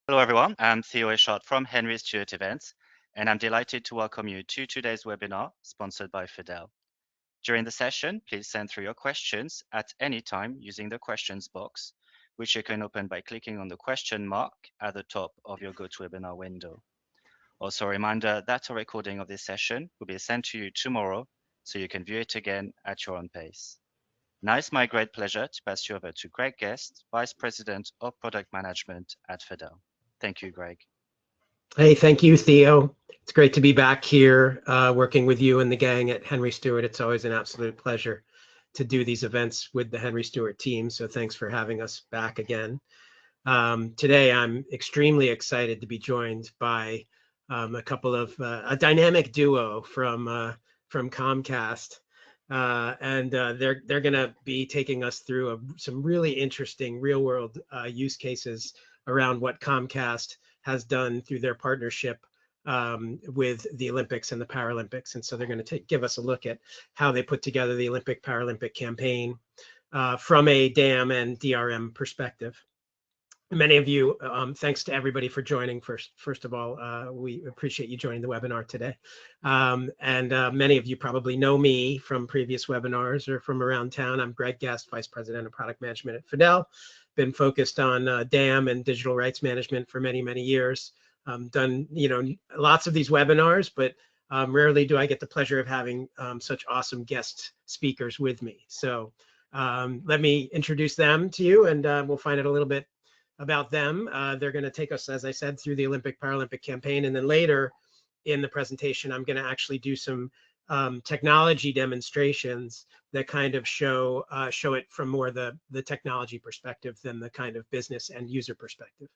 Hello everyone, I'm Theo Eshott from Henry Stewart Events, and I'm delighted to welcome you to today's webinar sponsored by FADEL. During the session, please send through your questions at any time using the questions box, which you can open by clicking on the question mark at the top of your GoToWebinar window. Also a reminder that a recording of this session will be sent to you tomorrow, so you can view it again at your own pace. Now it's my great pleasure to pass you over to Greg Guest, Vice President of Product Management at FADEL. Thank you, Greg. Hey, thank you, Theo. It's great to be back here working with you and the gang at Henry Stewart. It's always an absolute pleasure to do these events with the Henry Stewart team. So thanks for having us back again. Today, I'm extremely excited to be joined by a couple of a dynamic duo from Comcast. And they're going to be taking us through some really interesting real world use cases around what Comcast has done through their partnership with the Olympics and the Paralympics. And so they're going to give us a look at how they put together the Olympic Paralympic campaign from a DAM and DRM perspective. Many of you, thanks to everybody for joining. First of all, we appreciate you joining the webinar today. Many of you probably know me from previous webinars or from around town. I'm Greg Guest, Vice President of Product Management at FADEL. Been focused on DAM and digital rights management for many, many years. Done, lots of these webinars, but rarely do I get the pleasure of having such awesome guest speakers with me. So let me introduce them to you, and we'll find out a little bit about them. They're going to take us, as I said, through the Olympic Paralympic campaign, and then later in the presentation, I'm going to actually do some technology demonstrations that kind of show it from more the technology perspective than the kind of business and user perspective.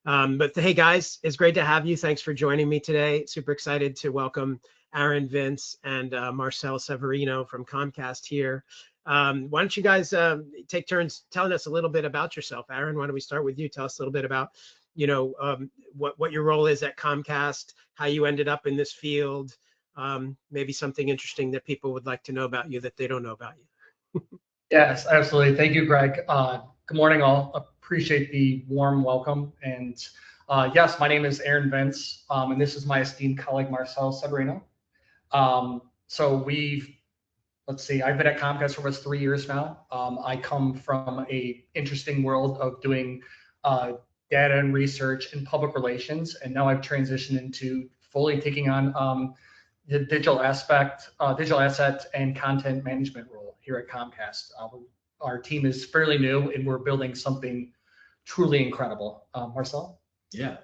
But hey guys, it's great to have you. Thanks for joining me today. Super excited to welcome Aaron Vince and Marcel Severino from Comcast here. Why don't you guys take turns telling us a little bit about yourself? Aaron, why don't we start with you? Tell us a little bit about, what your role is at Comcast, how you ended up in this field, maybe something interesting that people would like to know about you that they don't know about you. Yes, absolutely. Thank you, Greg. Good morning, all. Appreciate the warm welcome. And yes, my name is Aaron Vince, and this is my esteemed colleague, Marcel Severino. Let's see, I've been at Comcast for almost 3 years now. I come from a interesting world of doing data and research and public relations, and now I've transitioned into fully taking on the digital asset and content management role here at Comcast. Our team is fairly new, and we're building something truly incredible. Marcel? Yeah,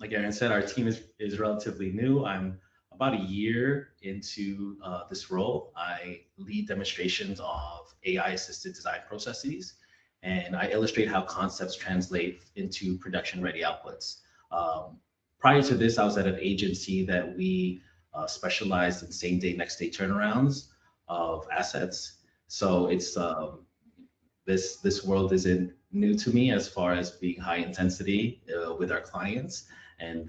like Aaron said, our team is relatively new. I'm about a year into this role. I lead demonstrations of AI-assisted design processes, and I illustrate how concepts translate into production-ready outputs. Prior to this, I was at an agency that we specialized in same-day, next-day turnarounds of assets. So it's this world isn't new to me as far as being high intensity with our clients, and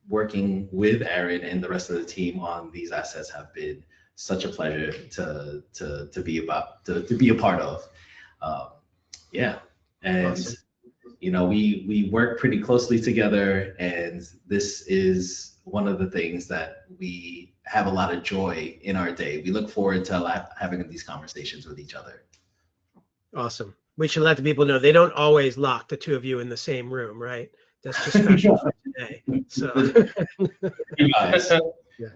working with Aaron and the rest of the team on these assets have been such a pleasure to be a part of. Yeah, and awesome. We work pretty closely together, and this is one of the things that we have a lot of joy in our day. We look forward to having these conversations with each other. Awesome. We should let the people know they don't always lock the two of you in the same room, right? That's just special for today. So, yeah.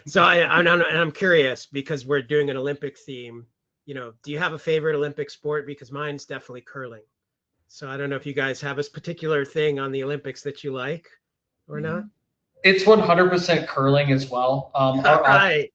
So I'm curious, because we're doing an Olympic theme. Do you have a favorite Olympic sport? Because mine's definitely curling. So I don't know if you guys have a particular thing on the Olympics that you like or not. It's 100% curling as well.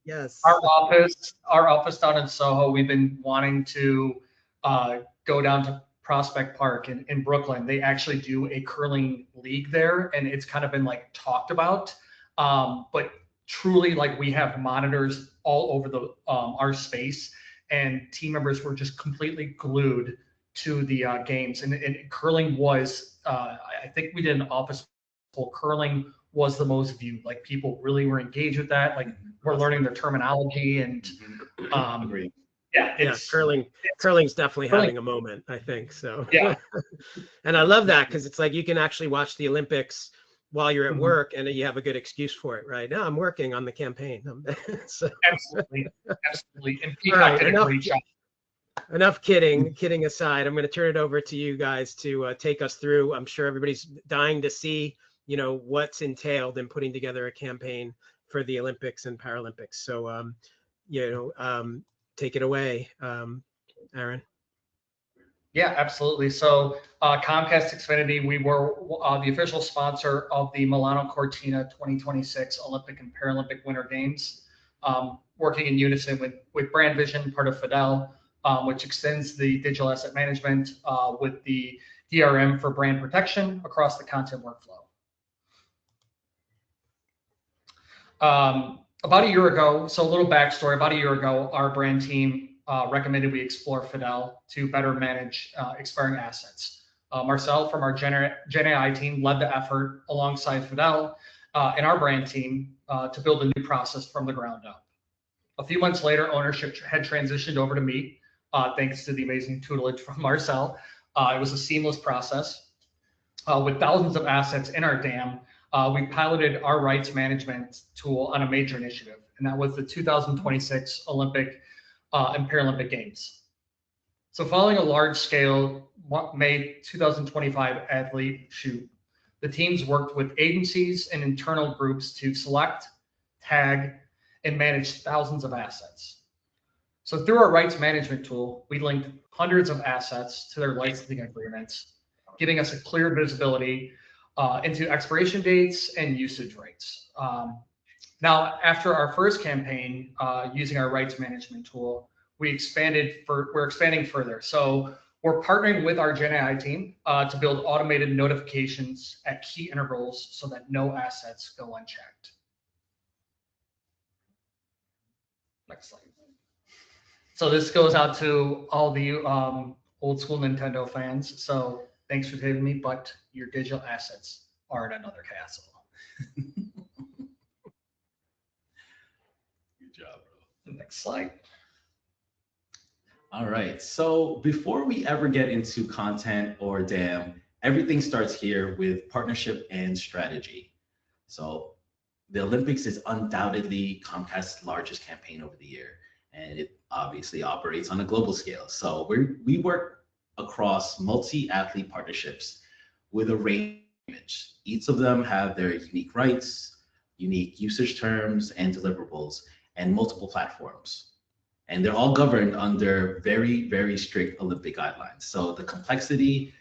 Yes. Our office down in Soho, we've been wanting to go down to Prospect Park in Brooklyn. They actually do a curling league there, and it's kind of been talked about. But truly, we have monitors all over our space, and team members were just completely glued to the games. And curling was, I think we did an office poll. Curling was the most viewed. People really were engaged with that. We're learning their terminology, and Yeah, Yeah, curling's definitely having a moment, I think. So Yeah. and I love that because it's like you can actually watch the Olympics while you're at Mhm. work and you have a good excuse for it, right? No, I'm working on the campaign. So, Absolutely. Absolutely. And all Peacock right, did a great job. enough kidding aside. I'm going to turn it over to you guys to take us through. I'm sure everybody's dying to see, what's entailed in putting together a campaign for the Olympics and Paralympics. So, take it away, Aaron. Yeah, absolutely. So Comcast Xfinity, we were the official sponsor of the Milano Cortina 2026 Olympic and Paralympic Winter Games, working in unison with Brand Vision, part of FADEL, which extends the digital asset management with the DRM for brand protection across the content workflow. About a year ago, so a little backstory, about a year ago, our brand team recommended we explore FADEL to better manage expiring assets. Marcel from our Gen AI team led the effort alongside FADEL and our brand team to build a new process from the ground up. A few months later, ownership had transitioned over to me, thanks to the amazing tutelage from Marcel. It was a seamless process. With thousands of assets in our DAM, we piloted our rights management tool on a major initiative, and that was the 2026 Olympic and Paralympic Games. So following a large-scale May 2025 athlete shoot, the teams worked with agencies and internal groups to select, tag, and manage thousands of assets. So through our rights management tool, we linked hundreds of assets to their licensing agreements, giving us a clear visibility into expiration dates and usage rates. Now, after our first campaign using our rights management tool, we're expanding further. So we're partnering with our Gen AI team to build automated notifications at key intervals so that no assets go unchecked. Next slide. So this goes out to all the old school Nintendo fans. So thanks for saving me, but your digital assets are at another castle. Good job, bro. Next slide. All right. So before we ever get into content or DAM, everything starts here with partnership and strategy. So the Olympics is undoubtedly Comcast's largest campaign over the year, and it obviously operates on a global scale. So we work across multi-athlete partnerships with a range. Each of them have their unique rights, unique usage terms and deliverables, and multiple platforms. And they're all governed under very, very strict Olympic guidelines. So the complexity,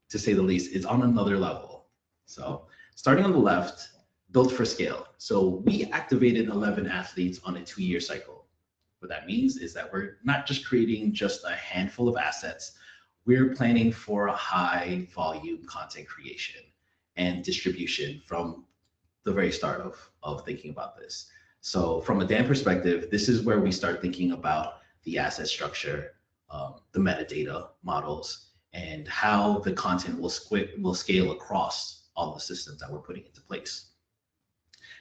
to say the least, is on another level. So starting on the left, built for scale. So we activated 11 athletes on a 2-year cycle. What that means is that we're not just creating just a handful of assets, we're planning for a high volume content creation and distribution from the very start of thinking about this. So from a DAM perspective, this is where we start thinking about the asset structure, the metadata models, and how the content will scale across all the systems that we're putting into place.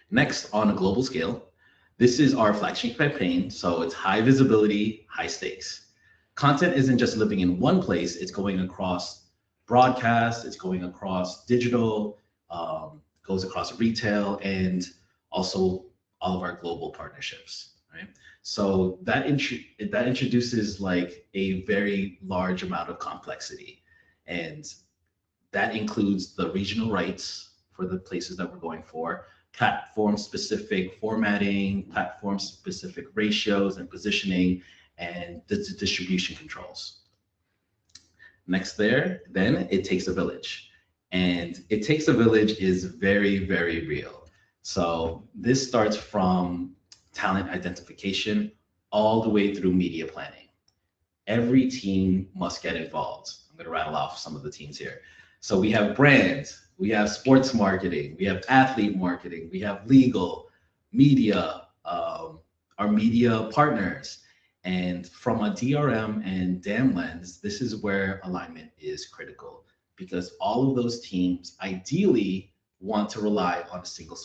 Next, on a global scale, this is our flagship campaign. So it's high visibility, high stakes. Content isn't just living in one place, it's going across broadcast, it's going across digital, goes across retail, and also all of our global partnerships, right? So that introduces like a very large amount of complexity, and that includes the regional rights for the places that we're going for, platform-specific formatting, platform-specific ratios and positioning, and the distribution controls. Next then it takes a village. And it takes a village is very, very real. So this starts from talent identification all the way through media planning. Every team must get involved. I'm going to rattle off some of the teams here. So we have brands, we have sports marketing, we have athlete marketing, we have legal, media, our media partners. And from a DRM and DAM lens, this is where alignment is critical, because all of those teams ideally want to rely on a single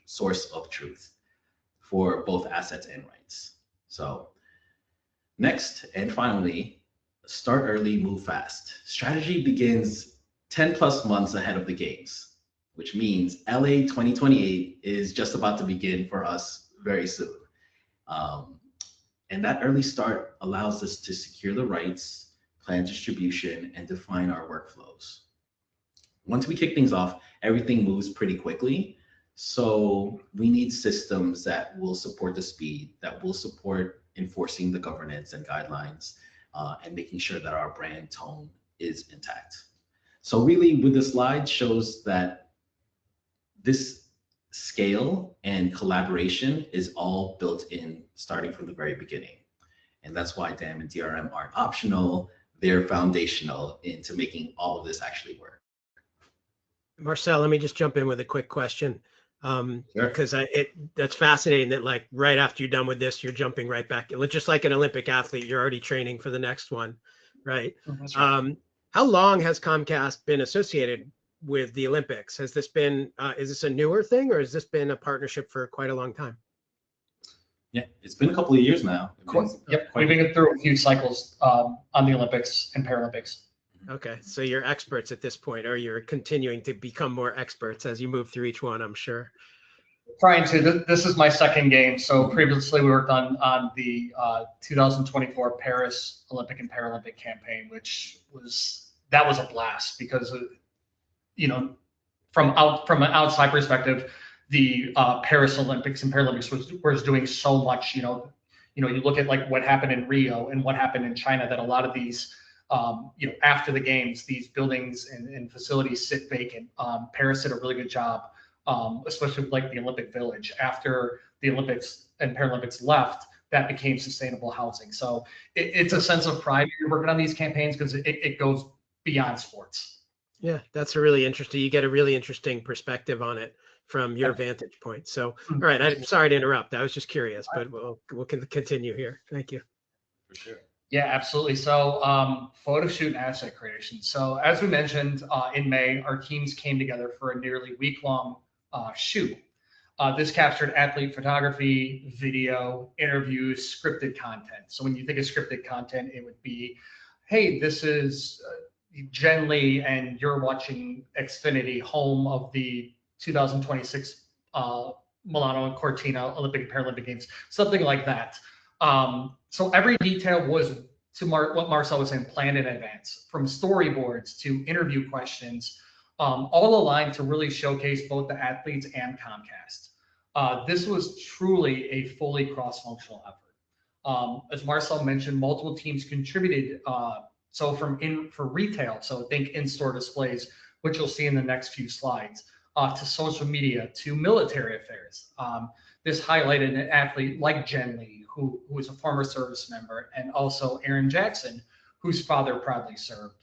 source of truth for both assets and rights. So Next, and finally, start early, move fast. Strategy begins 10 plus months ahead of the games, which means LA 2028 is just about to begin for us very soon. And that early start allows us to secure the rights, plan distribution, and define our workflows. Once we kick things off, everything moves pretty quickly. So we need systems that will support the speed, that will support enforcing the governance and guidelines, and making sure that our brand tone is intact. So really, with the slide shows that this scale and collaboration is all built in starting from the very beginning. And that's why DAM and DRM aren't optional. They're foundational into making all of this actually work. Marcel, let me just jump in with a quick question. Sure. Because that's fascinating that like right after you're done with this, you're jumping right back. Just like an Olympic athlete, you're already training for the next one, right? That's right. How long has Comcast been associated with the Olympics? Has this been, is this a newer thing, or has this been a partnership for quite a long time? Yeah, it's been a couple of years now. Yep, we've been through a few cycles on the Olympics and Paralympics. Okay, so you're experts at this point, or you're continuing to become more experts as you move through each one, I'm sure. Trying to. This is my second game. So previously we worked on the 2024 Paris Olympic and Paralympic campaign, which was a blast because from an outside perspective, the Paris Olympics and Paralympics was doing so much. You look at like what happened in Rio and what happened in China, that a lot of these after the games, these buildings and facilities sit vacant. Paris did a really good job, especially with like the Olympic Village. After the Olympics and Paralympics left, that became sustainable housing. So it's a sense of pride when you're working on these campaigns because it goes beyond sports. Yeah, that's a really interesting, you get a really interesting perspective on it from your vantage point. So, all right, I'm sorry to interrupt. I was just curious, but we'll continue here. Thank you. For sure. Yeah, absolutely. So photo shoot and asset creation. So as we mentioned, in May, our teams came together for a nearly week-long shoot. This captured athlete photography, video, interviews, scripted content. So when you think of scripted content, it would be, hey, this is Jen Lee and you're watching Xfinity, home of the 2026 Milano and Cortina Olympic and Paralympic Games, something like that. So every detail was, to what Marcel was saying, planned in advance, from storyboards to interview questions, all aligned to really showcase both the athletes and Comcast. This was truly a fully cross-functional effort. As Marcel mentioned, multiple teams contributed. So for retail, so think in-store displays, which you'll see in the next few slides, to social media, to military affairs. This highlighted an athlete like Jen Lee, who is a former service member, and also Aaron Jackson, whose father proudly served.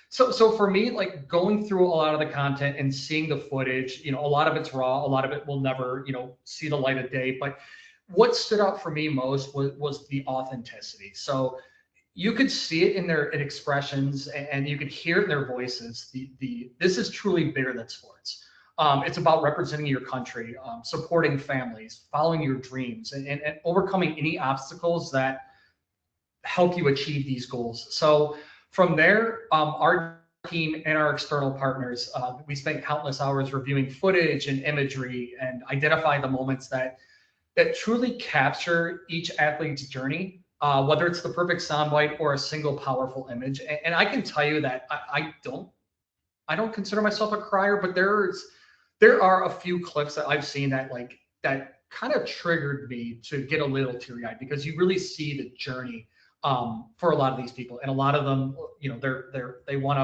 So for me, like going through a lot of the content and seeing the footage, a lot of it's raw, a lot of it will never, see the light of day. But what stood out for me most was the authenticity. So you could see it in their expressions, and you could hear it in their voices. This is truly bigger than sports. It's about representing your country, supporting families, following your dreams, and overcoming any obstacles that help you achieve these goals. So from there, our team and our external partners, we spent countless hours reviewing footage and imagery and identifying the moments that truly capture each athlete's journey. Whether it's the perfect soundbite or a single powerful image. And I can tell you that I don't consider myself a crier, but there are a few clips that I've seen that kind of triggered me to get a little teary-eyed, because you really see the journey for a lot of these people. And a lot of them, they want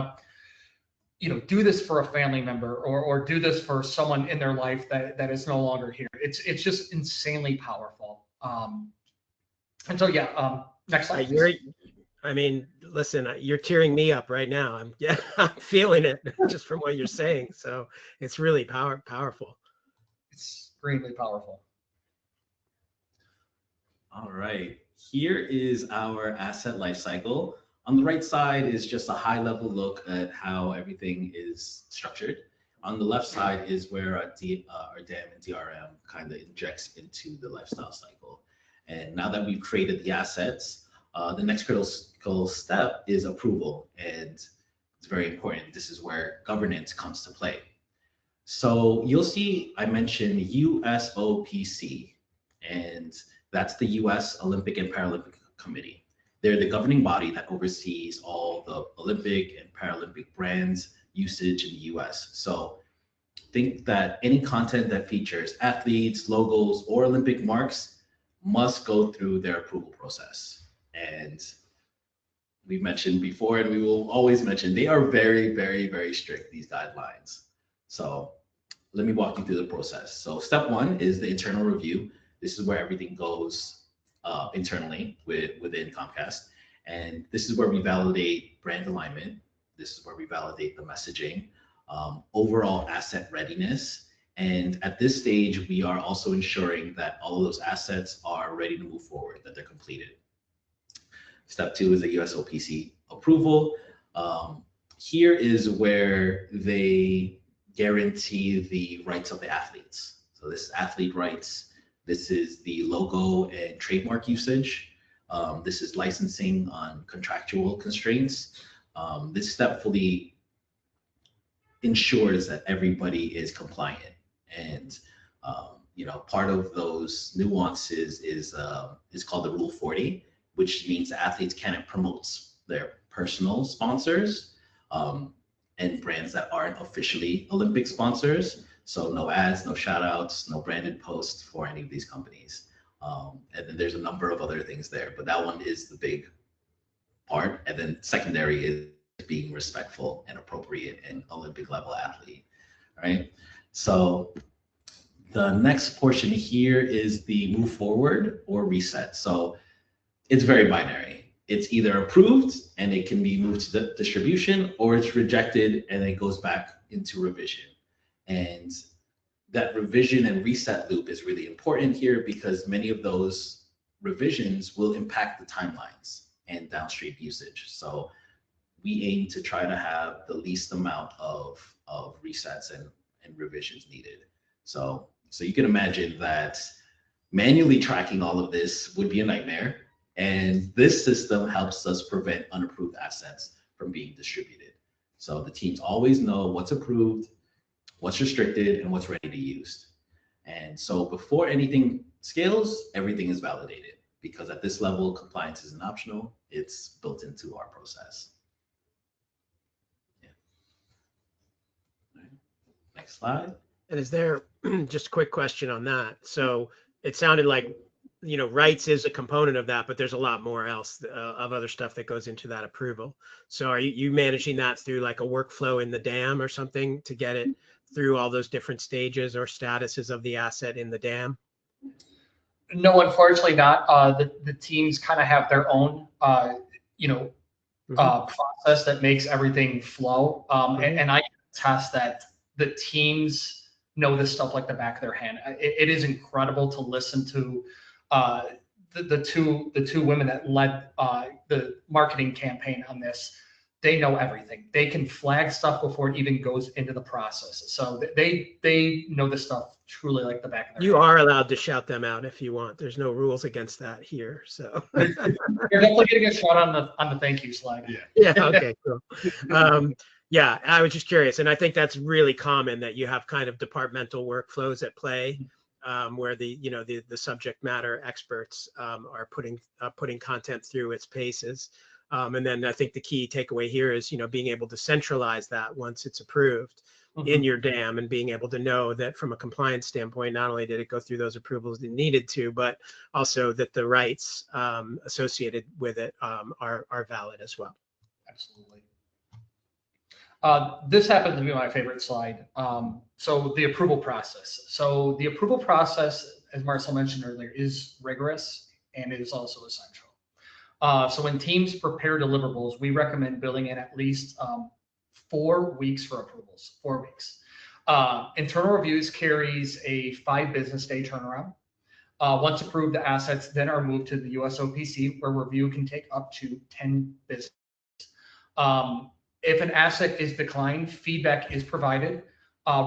to, do this for a family member or do this for someone in their life that is no longer here. It's just insanely powerful. And so, next slide. Listen, you're tearing me up right now. I'm feeling it just from what you're saying. So it's really powerful. It's extremely powerful. All right, here is our asset lifecycle. On the right side is just a high-level look at how everything is structured. On the left side is where our DAM and DRM kind of injects into the lifestyle cycle. And now that we've created the assets, The next critical step is approval, and it's very important. This is where governance comes to play. So you'll see I mentioned USOPC, and that's the US Olympic and Paralympic Committee. They're the governing body that oversees all the Olympic and Paralympic brands usage in the US. So think that any content that features athletes, logos, or Olympic marks must go through their approval process. And we've mentioned before, and we will always mention, they are very, very, very strict, these guidelines. So let me walk you through the process. So step one is the internal review. This is where everything goes internally within Comcast. And this is where we validate brand alignment. This is where we validate the messaging, overall asset readiness. And at this stage, we are also ensuring that all of those assets are ready to move forward, that they're completed. Step two is the USOPC approval. Here is where they guarantee the rights of the athletes. So this is athlete rights. This is the logo and trademark usage. This is licensing on contractual constraints. This step fully ensures that everybody is compliant. And part of those nuances is called the Rule 40, which means that athletes can't promote their personal sponsors and brands that aren't officially Olympic sponsors. So no ads, no shout outs, no branded posts for any of these companies. And then there's a number of other things there, but that one is the big part. And then secondary is being respectful and appropriate and Olympic level athlete, right? So the next portion here is the move forward or reset. So it's very binary. It's either approved and it can be moved to the distribution, or it's rejected and it goes back into revision. And that revision and reset loop is really important here because many of those revisions will impact the timelines and downstream usage. So we aim to try to have the least amount of resets and revisions needed. So you can imagine that manually tracking all of this would be a nightmare. And this system helps us prevent unapproved assets from being distributed. So the teams always know what's approved, what's restricted, and what's ready to use. And so before anything scales, everything is validated, because at this level, compliance isn't optional, it's built into our process. Yeah. All right. Next slide. And is there, just a quick question on that. So it sounded like, rights is a component of that, but there's a lot more else of other stuff that goes into that approval. So are you managing that through like a workflow in the DAM or something to get it through all those different stages or statuses of the asset in the DAM? No, unfortunately not. The teams kind of have their own, process that makes everything flow. And I attest that the teams know this stuff like the back of their hand. It is incredible to listen to the two women that led the marketing campaign on this. They know everything. They can flag stuff before it even goes into the process. So they know this stuff truly like the back of their hand. You are allowed to shout them out if you want. There's no rules against that here. So you're definitely getting a shot on the thank you slide. Yeah. Okay. Cool. Yeah, I was just curious, and I think that's really common that you have kind of departmental workflows at play, where the subject matter experts are putting content through its paces. And then I think the key takeaway here is, being able to centralize that once it's approved in your DAM, and being able to know that from a compliance standpoint, not only did it go through those approvals it needed to, but also that the rights associated with it are valid as well. Absolutely. This happens to be my favorite slide. So the approval process. So the approval process, as Marcel mentioned earlier, is rigorous and it is also essential. So when teams prepare deliverables, we recommend building in at least 4 weeks for approvals, 4 weeks. Internal reviews carries a 5 business day turnaround. Once approved, the assets then are moved to the USOPC, where review can take up to 10 business days. If an asset is declined, feedback is provided,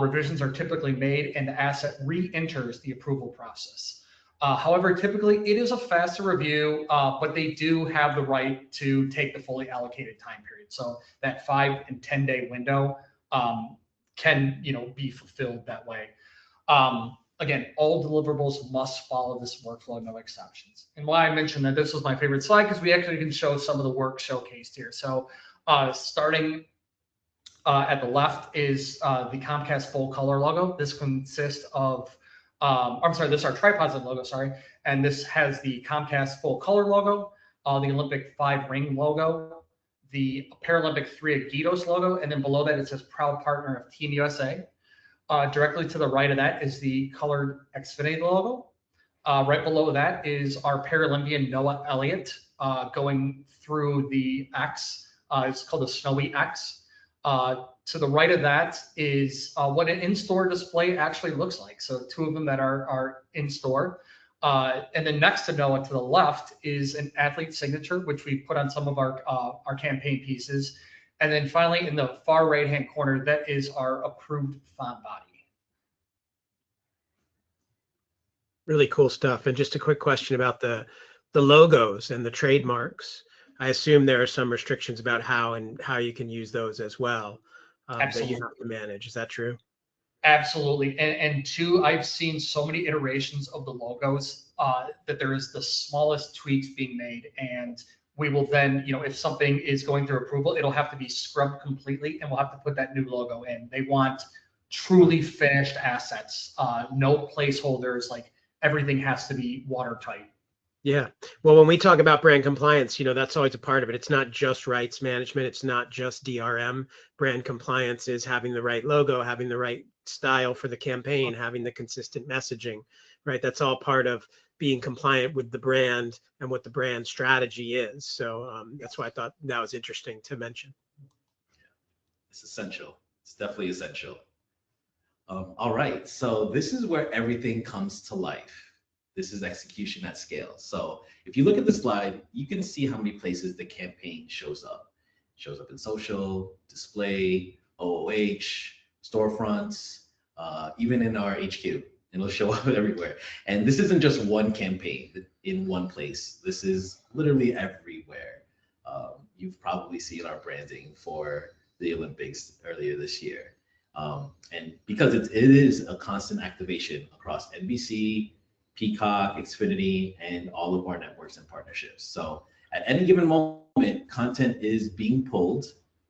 revisions are typically made, and the asset re-enters the approval process. However, typically it is a faster review, but they do have the right to take the fully allocated time period. So that 5 and 10 day window can, be fulfilled that way. Again, all deliverables must follow this workflow, no exceptions. And why I mentioned that this was my favorite slide, because we actually can show some of the work showcased here. So starting at the left is the Comcast full color logo. This consists of, this is our tripods logo, sorry. And this has the Comcast full color logo, the Olympic 5 ring logo, the Paralympic 3 Agitos logo, and then below that it says proud partner of Team USA. Directly to the right of that is the colored Xfinity logo. Right below that is our Paralympian Noah Elliott going through the X. It's called the Snowy X. To the right of that is what an in-store display actually looks like. So 2 of them that are in-store. And then next to Noah to the left is an athlete signature, which we put on some of our campaign pieces. And then finally, in the far right-hand corner, that is our approved font body. Really cool stuff. And just a quick question about the logos and the trademarks. I assume there are some restrictions about how you can use those as well that you have to manage. Is that true? Absolutely. And two, I've seen so many iterations of the logos that there is the smallest tweaks being made. And we will then, if something is going through approval, it'll have to be scrubbed completely and we'll have to put that new logo in. They want truly finished assets, no placeholders, like everything has to be watertight. Yeah. Well, when we talk about brand compliance, that's always a part of it. It's not just rights management. It's not just DRM. Brand compliance is having the right logo, having the right style for the campaign, having the consistent messaging, right? That's all part of being compliant with the brand and what the brand strategy is. So that's why I thought that was interesting to mention. It's essential. It's definitely essential. All right. So this is where everything comes to life. This is execution at scale. So if you look at the slide, you can see how many places the campaign shows up. It shows up in social, display, OOH, storefronts, even in our HQ, and it'll show up everywhere. And this isn't just one campaign in one place. This is literally everywhere. You've probably seen our branding for the Olympics earlier this year. And because it is a constant activation across NBC, Peacock, Xfinity, and all of our networks and partnerships. So at any given moment, content is being pulled,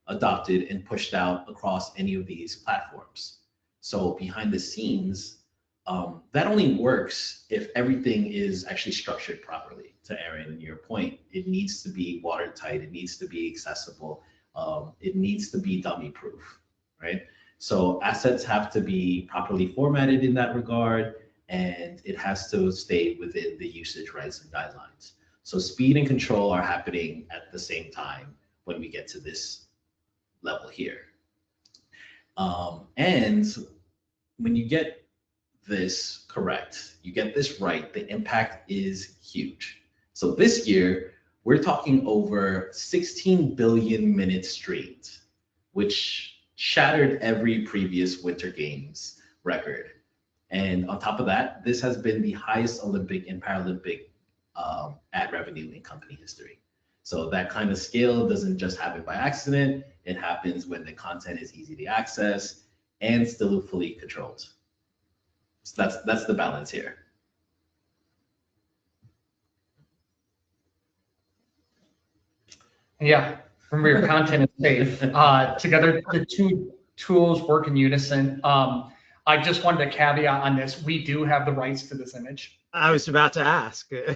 adopted, and pushed out across any of these platforms. So behind the scenes, that only works if everything is actually structured properly. To Aaron and your point, it needs to be watertight, it needs to be accessible, it needs to be dummy proof, right? So assets have to be properly formatted in that regard, and it has to stay within the usage rights and guidelines. So speed and control are happening at the same time when we get to this level here. And when you get this correct, you get this right, the impact is huge. So this year, we're talking over 16 billion minutes streamed, which shattered every previous Winter Games record. And on top of that, this has been the highest Olympic and Paralympic ad revenue in company history. So that kind of scale doesn't just happen by accident. It happens when the content is easy to access and still fully controlled. So that's the balance here. Yeah, remember your content is safe. Together, the two tools work in unison. I just wanted to caveat on this. We do have the rights to this image. I was about to ask. Yeah,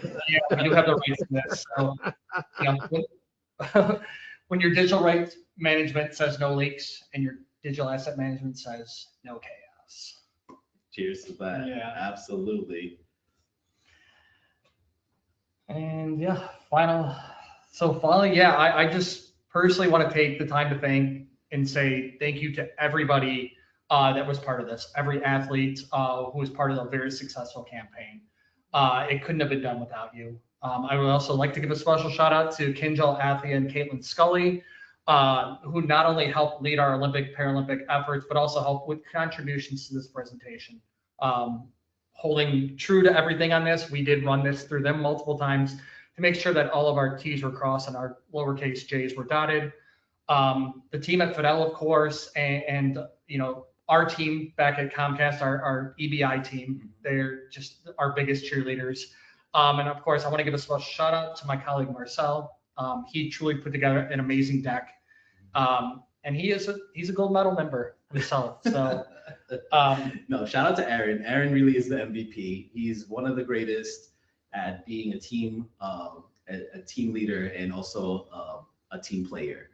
we do have the rights to this. So, when your digital rights management says no leaks and your digital asset management says no chaos. Cheers to that. Yeah. Absolutely. And yeah, finally, yeah, I just personally want to take the time to thank and say thank you to everybody that was part of this, every athlete who was part of a very successful campaign. It couldn't have been done without you. I would also like to give a special shout out to Kinjal Athia and Caitlin Scully, who not only helped lead our Olympic Paralympic efforts, but also helped with contributions to this presentation. holding true to everything on this. We did run this through them multiple times to make sure that all of our T's were crossed and our lowercase J's were dotted. The team at FADEL, of course, and you know, our team back at Comcast, our EBI team, they're just our biggest cheerleaders. And of course, I want to give a special shout out to my colleague Marcel. He truly put together an amazing deck, and he's a gold medal member himself. So no, shout out to Aaron. Aaron really is the MVP. He's one of the greatest at being a team leader and also a team player.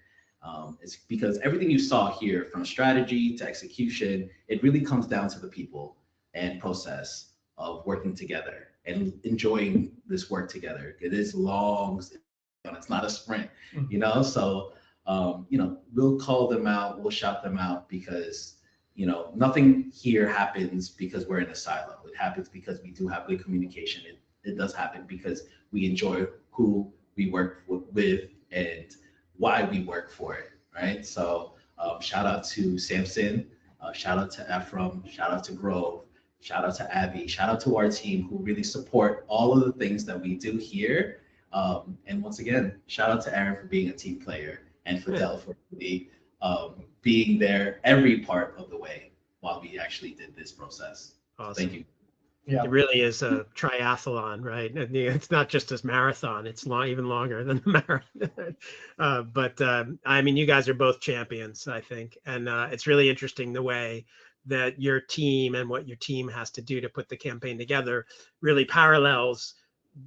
It's because everything you saw here, from strategy to execution, it really comes down to the people and process of working together and enjoying this work together. It is long, it's not a sprint, you know? So, you know, we'll call them out, we'll shout them out, because, you know, nothing here happens because we're in a silo. It happens because we do have good communication. It does happen because we enjoy who we work with and why we work for it, right? So shout out to Samson, shout out to Ephraim, shout out to Grove, shout out to Abby, shout out to our team who really support all of the things that we do here. And once again, shout out to Aaron for being a team player and FADEL for really being there every part of the way while we actually did this process. Awesome. Thank you. Yeah. It really is a triathlon, right? And it's not just a marathon, it's even longer than the marathon. But I mean, you guys are both champions, I think. And it's really interesting the way that your team and what your team has to do to put the campaign together really parallels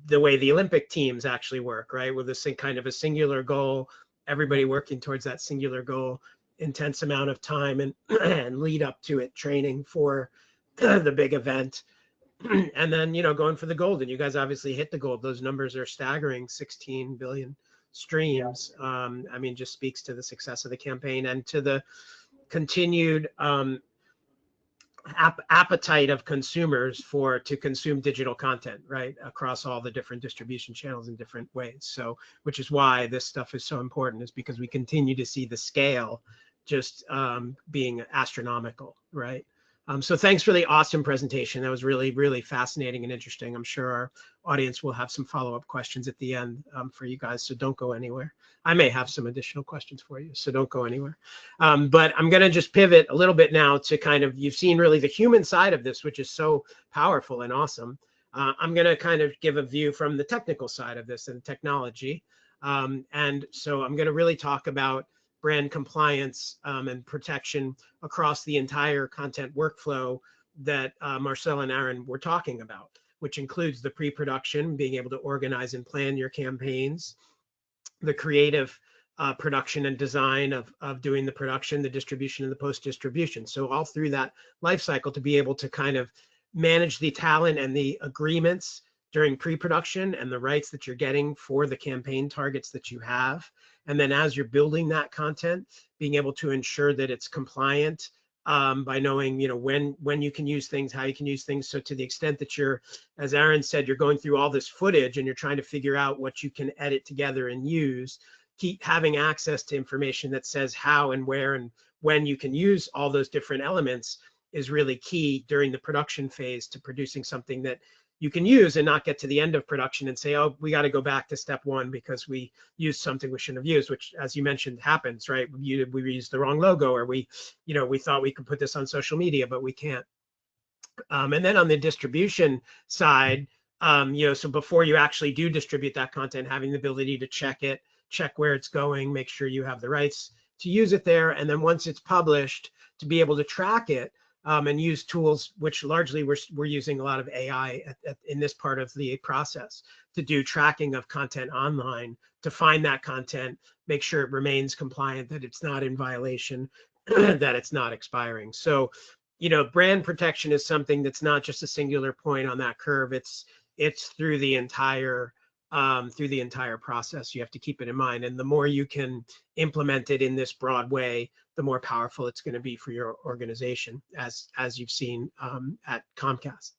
the way the Olympic teams actually work, right? With this kind of a singular goal, everybody working towards that singular goal, intense amount of time and lead up to it, training for the big event. And then, you know, going for the gold. And you guys obviously hit the gold. Those numbers are staggering, 16 billion streams. I mean, just speaks to the success of the campaign and to the continued appetite of consumers to consume digital content, right, across all the different distribution channels in different ways. So, which is why this stuff is so important, is because we continue to see the scale just being astronomical, right? So thanks for the awesome presentation. That was really, really fascinating and interesting. I'm sure our audience will have some follow-up questions at the end for you guys, so don't go anywhere. I may have some additional questions for you, so don't go anywhere. But I'm gonna just pivot a little bit now to kind of, you've seen really the human side of this, which is so powerful and awesome. I'm gonna kind of give a view from the technical side of this and technology. And so I'm gonna really talk about brand compliance and protection across the entire content workflow that Marcel and Aaron were talking about, which includes the pre-production, being able to organize and plan your campaigns, the creative production and design of doing the production, the distribution, and the post-distribution. So all through that life cycle, to be able to kind of manage the talent and the agreements during pre-production and the rights that you're getting for the campaign targets that you have. And then as you're building that content, being able to ensure that it's compliant by knowing, you know, when you can use things, how you can use things. So to the extent that you're, as Aaron said, you're going through all this footage and you're trying to figure out what you can edit together and use, keep having access to information that says how and where and when you can use all those different elements is really key during the production phase to producing something that you can use and not get to the end of production and say, oh, we got to go back to step one because we used something we shouldn't have used, which, as you mentioned, happens, right? We used the wrong logo, or we thought we could put this on social media, but we can't. And then on the distribution side, you know, so before you actually do distribute that content, having the ability to check it, check where it's going, make sure you have the rights to use it there. And then once it's published, to be able to track it, and use tools, which largely we're using a lot of AI in this part of the process to do tracking of content online, to find that content, make sure it remains compliant, that it's not in violation, that it's not expiring. So, you know, brand protection is something that's not just a singular point on that curve. It's through the entire process. You have to keep it in mind. And the more you can implement it in this broad way, the more powerful it's going to be for your organization, as you've seen at Comcast.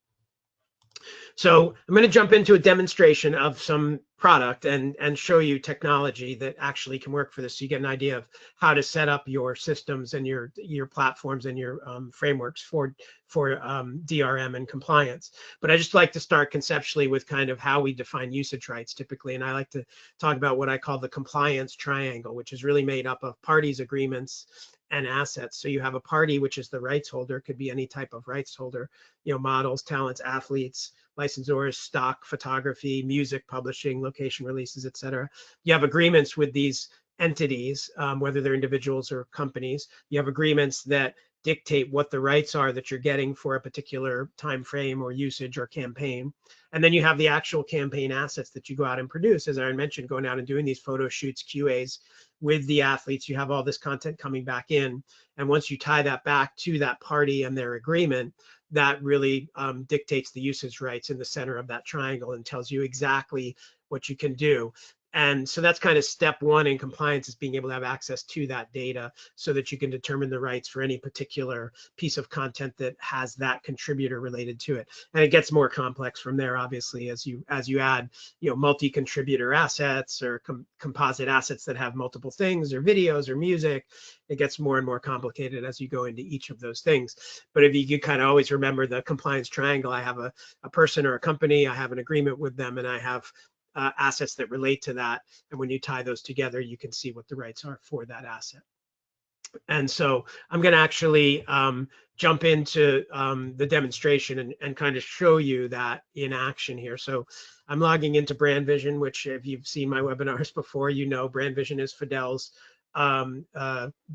So I'm going to jump into a demonstration of some product and show you technology that actually can work for this, so you get an idea of how to set up your systems and your platforms and your frameworks for DRM and compliance. But I just like to start conceptually with kind of how we define usage rights typically, and I like to talk about what I call the compliance triangle, which is really made up of parties, agreements, and assets. So you have a party, which is the rights holder, could be any type of rights holder, models, talents, athletes, licensors, stock, photography, music, publishing, location releases, etc. You have agreements with these entities, whether they're individuals or companies. You have agreements that dictate what the rights are that you're getting for a particular time frame or usage or campaign. And then you have the actual campaign assets that you go out and produce. As Aaron mentioned, going out and doing these photo shoots, QAs with the athletes, you have all this content coming back in. And once you tie that back to that party and their agreement, that really dictates the usage rights in the center of that triangle and tells you exactly what you can do. And so that's kind of step one in compliance, is being able to have access to that data so that you can determine the rights for any particular piece of content that has that contributor related to it. And it gets more complex from there, obviously, as you add, multi-contributor assets or composite assets that have multiple things, or videos or music. It gets more and more complicated as you go into each of those things. But if you kind of always remember the compliance triangle, I have a person or a company, I have an agreement with them, and I have assets that relate to that. And when you tie those together, you can see what the rights are for that asset. And so I'm going to actually jump into the demonstration and kind of show you that in action here. So I'm logging into Brand Vision, which, if you've seen my webinars before, Brand Vision is FADEL's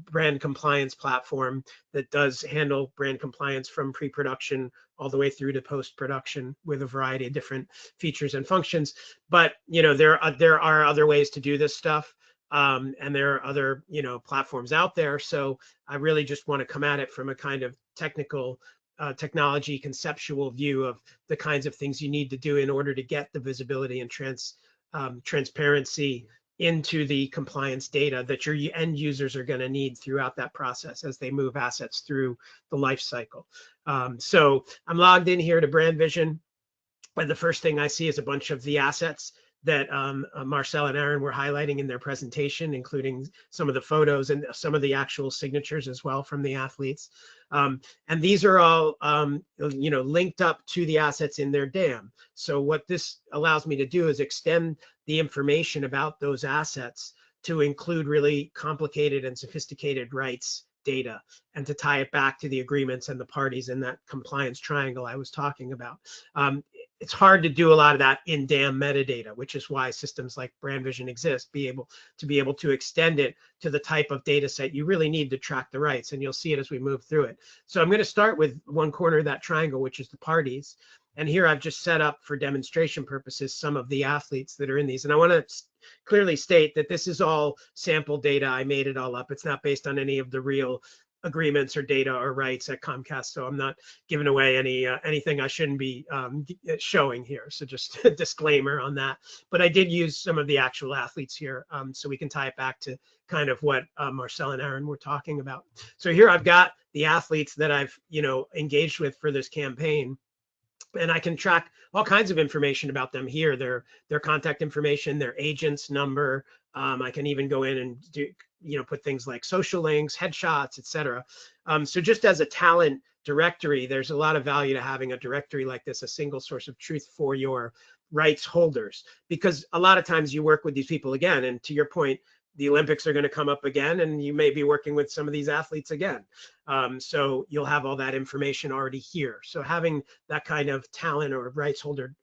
brand compliance platform that does handle brand compliance from pre-production all the way through to post-production with a variety of different features and functions. But there are other ways to do this stuff, and there are other platforms out there. So I really just want to come at it from a kind of technical technology conceptual view of the kinds of things you need to do in order to get the visibility and transparency into the compliance data that your end users are going to need throughout that process as they move assets through the life cycle. So I'm logged in here to Brand Vision, and the first thing I see is a bunch of the assets that Marcel and Aaron were highlighting in their presentation, including some of the photos and some of the actual signatures as well from the athletes. And these are all linked up to the assets in their DAM. So what this allows me to do is extend the information about those assets to include really complicated and sophisticated rights data, and to tie it back to the agreements and the parties in that compliance triangle I was talking about. It's hard to do a lot of that in DAM metadata, which is why systems like Brand Vision exist, be able to extend it to the type of data set you really need to track the rights, and you'll see it as we move through it. So I'm going to start with one corner of that triangle, which is the parties. And here I've just set up, for demonstration purposes, some of the athletes that are in these. And I want to clearly state that this is all sample data. I made it all up. It's not based on any of the real agreements or data or rights at Comcast. So I'm not giving away anything I shouldn't be showing here. So just a disclaimer on that. But I did use some of the actual athletes here, so we can tie it back to kind of what Marcel and Aaron were talking about. So here I've got the athletes that I've engaged with for this campaign. And I can track all kinds of information about them here, their contact information, their agent's number. I can even go in and do, put things like social links, headshots, etc. So just as a talent directory, there's a lot of value to having a directory like this, a single source of truth for your rights holders, because a lot of times you work with these people again. And to your point, the Olympics are going to come up again, and you may be working with some of these athletes again. So you'll have all that information already here. So having that kind of talent or rights holder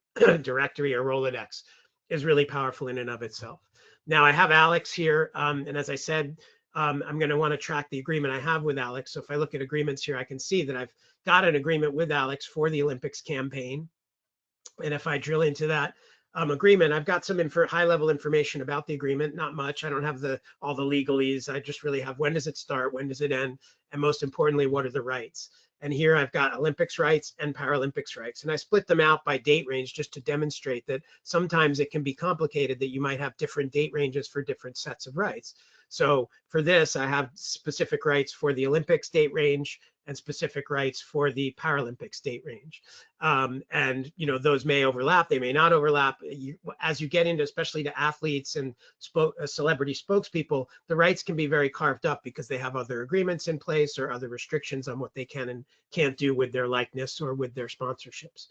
directory or Rolodex is really powerful in and of itself. Now I have Alex here, and as I said, I'm going to want to track the agreement I have with Alex. So if I look at agreements here, I can see that I've got an agreement with Alex for the Olympics campaign. And if I drill into that agreement, I've got some high-level information about the agreement. Not much. I don't have all the legalese. I just really have, when does it start, when does it end, and most importantly, what are the rights? And here I've got Olympics rights and Paralympics rights, and I split them out by date range just to demonstrate that sometimes it can be complicated, that you might have different date ranges for different sets of rights. So for this, I have specific rights for the Olympic state range and specific rights for the Paralympic state range. And those may overlap, they may not overlap. As you get into, especially to athletes and celebrity spokespeople, the rights can be very carved up because they have other agreements in place or other restrictions on what they can and can't do with their likeness or with their sponsorships.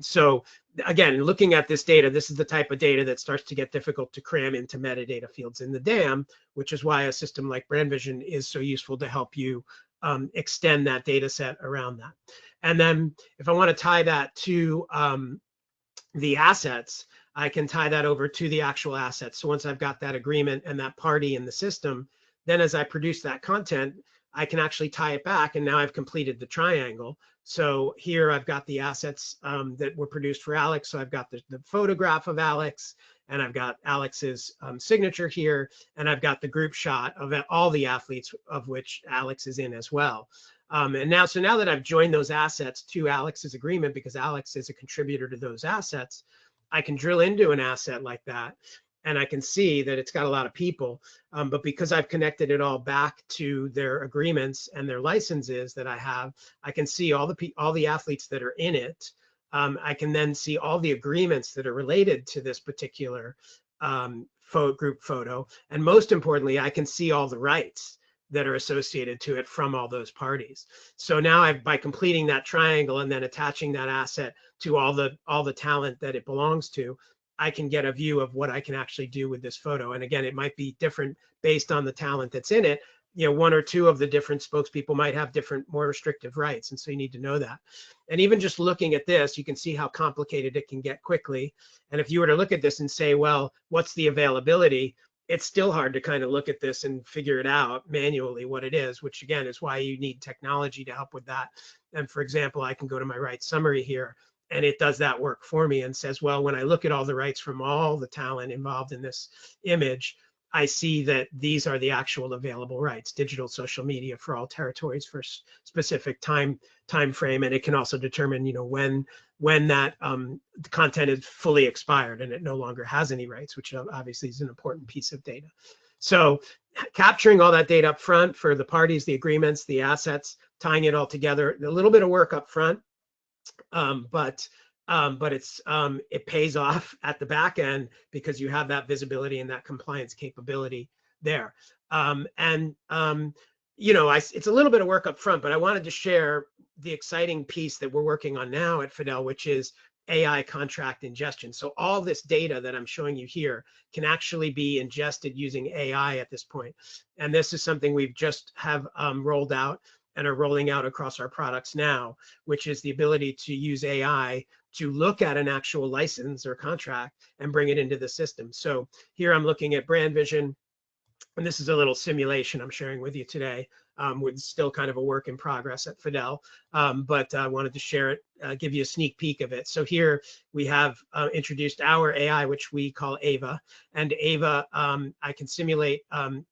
So again, looking at this data, this is the type of data that starts to get difficult to cram into metadata fields in the DAM, which is why a system like Brand Vision is so useful to help you extend that data set around that. And then if I want to tie that to the assets, I can tie that over to the actual assets. So once I've got that agreement and that party in the system, then as I produce that content, I can actually tie it back, and now I've completed the triangle. So here I've got the assets that were produced for Alex. So I've got the photograph of Alex, and I've got Alex's signature here, and I've got the group shot of all the athletes, of which Alex is in as well. And now that I've joined those assets to Alex's agreement, because Alex is a contributor to those assets, I can drill into an asset like that, and I can see that it's got a lot of people. But because I've connected it all back to their agreements and their licenses that I have, I can see all the athletes that are in it. I can then see all the agreements that are related to this particular group photo. And most importantly, I can see all the rights that are associated to it from all those parties. So now by completing that triangle and then attaching that asset to all the talent that it belongs to, I can get a view of what I can actually do with this photo. And again, it might be different based on the talent that's in it. One or two of the different spokespeople might have different, more restrictive rights. And so you need to know that. And even just looking at this, you can see how complicated it can get quickly. And if you were to look at this and say, well, what's the availability? It's still hard to kind of look at this and figure it out manually what it is, which again is why you need technology to help with that. And for example, I can go to my rights summary here, and it does that work for me and says, well, when I look at all the rights from all the talent involved in this image, I see that these are the actual available rights: digital, social media for all territories for specific time frame, and it can also determine, when that content is fully expired and it no longer has any rights, which obviously is an important piece of data. So capturing all that data up front for the parties, the agreements, the assets, tying it all together, a little bit of work up front, but it pays off at the back end because you have that visibility and that compliance capability there. It's a little bit of work up front, but I wanted to share the exciting piece that we're working on now at FADEL, which is AI contract ingestion. So all this data that I'm showing you here can actually be ingested using AI at this point. And this is something we've just have rolled out and are rolling out across our products now, which is the ability to use AI to look at an actual license or contract and bring it into the system. So here I'm looking at Brand Vision, and this is a little simulation I'm sharing with you today. With still kind of a work in progress at FADEL, but I wanted to share it, give you a sneak peek of it. So here we have introduced our AI, which we call Ava. And Ava, I can simulate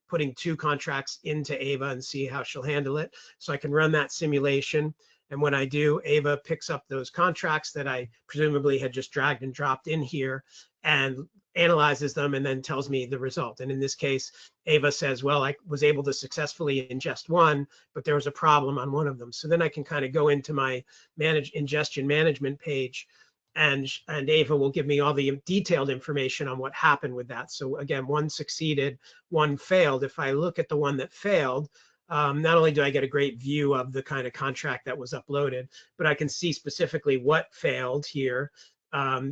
putting 2 contracts into Ava and see how she'll handle it. So I can run that simulation. And when I do, Ava picks up those contracts that I presumably had just dragged and dropped in here and analyzes them and then tells me the result. And in this case, Ava says, well, I was able to successfully ingest one, but there was a problem on one of them. So then I can kind of go into my ingestion management page, and Ava will give me all the detailed information on what happened with that. So again, one succeeded, one failed. If I look at the one that failed, not only do I get a great view of the kind of contract that was uploaded, but I can see specifically what failed here.